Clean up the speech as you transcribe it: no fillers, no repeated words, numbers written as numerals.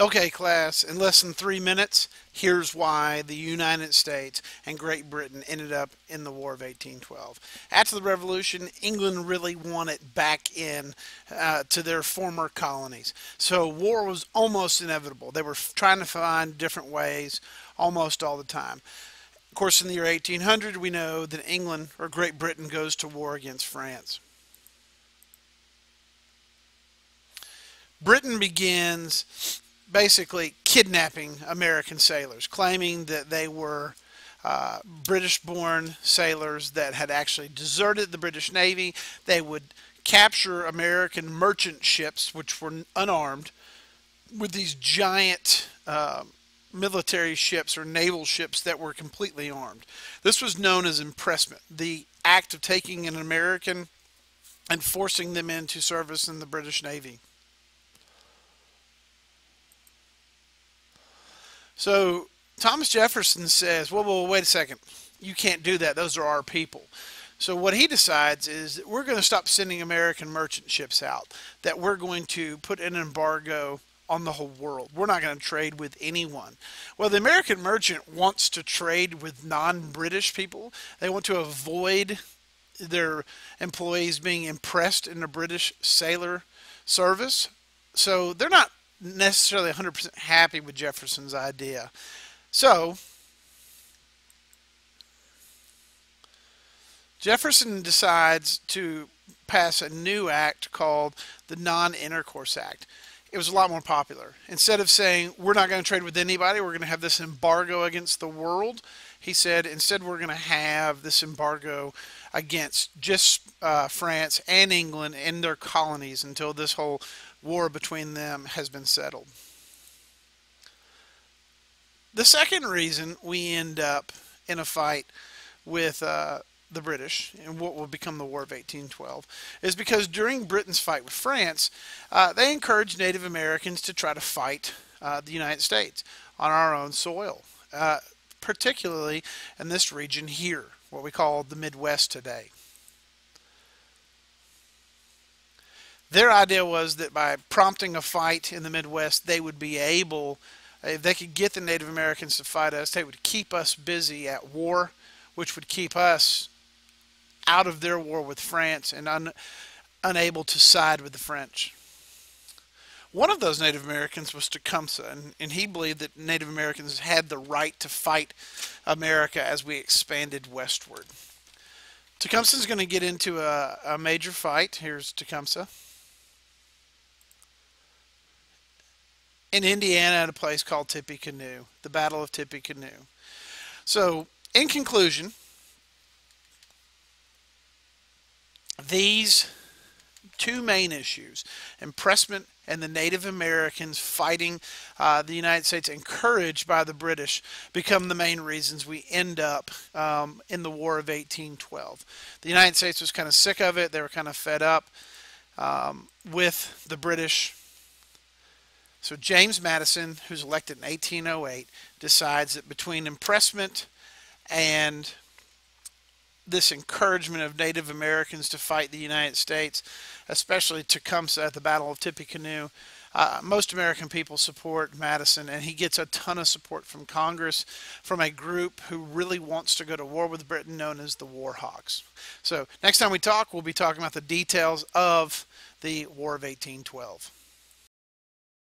Okay, class, in less than 3 minutes, here's why the United States and Great Britain ended up in the War of 1812. After the Revolution, England really wanted back in to their former colonies. So war was almost inevitable. They were trying to find different ways almost all the time. Of course, in the year 1800, we know that England or Great Britain goes to war against France. Britain begins basically kidnapping American sailors, claiming that they were British born sailors that had actually deserted the British Navy. They would capture American merchant ships, which were unarmed, with these giant military ships or naval ships that were completely armed. This was known as impressment, the act of taking an American and forcing them into service in the British Navy. So Thomas Jefferson says, well, wait a second. You can't do that. Those are our people. So what he decides is that we're going to stop sending American merchant ships out, that we're going to put an embargo on the whole world. We're not going to trade with anyone. Well, the American merchant wants to trade with non-British people. They want to avoid their employees being impressed in the British sailor service. So they're not necessarily 100% happy with Jefferson's idea. So Jefferson decides to pass a new act called the Non-Intercourse Act. It was a lot more popular. Instead of saying we're not going to trade with anybody, we're going to have this embargo against the world, he said instead we're going to have this embargo against just France and England and their colonies until this whole war between them has been settled. The second reason we end up in a fight with the British in what will become the War of 1812 is because during Britain's fight with France, they encouraged Native Americans to try to fight the United States on our own soil, particularly in this region here, what we call the Midwest today. Their idea was that by prompting a fight in the Midwest, they would be able, if they could get the Native Americans to fight us, they would keep us busy at war, which would keep us out of their war with France and unable to side with the French. One of those Native Americans was Tecumseh, and he believed that Native Americans had the right to fight America as we expanded westward. Tecumseh's going to get into a major fight. Here's Tecumseh. In Indiana at a place called Tippecanoe, the Battle of Tippecanoe. So, in conclusion, these two main issues, impressment and the Native Americans fighting the United States, encouraged by the British, become the main reasons we end up in the War of 1812. The United States was kind of sick of it. They were kind of fed up with the British. So James Madison, who's elected in 1808, decides that between impressment and this encouragement of Native Americans to fight the United States, especially Tecumseh at the Battle of Tippecanoe, most American people support Madison, and he gets a ton of support from Congress, from a group who really wants to go to war with Britain, known as the War Hawks. So next time we talk, we'll be talking about the details of the War of 1812.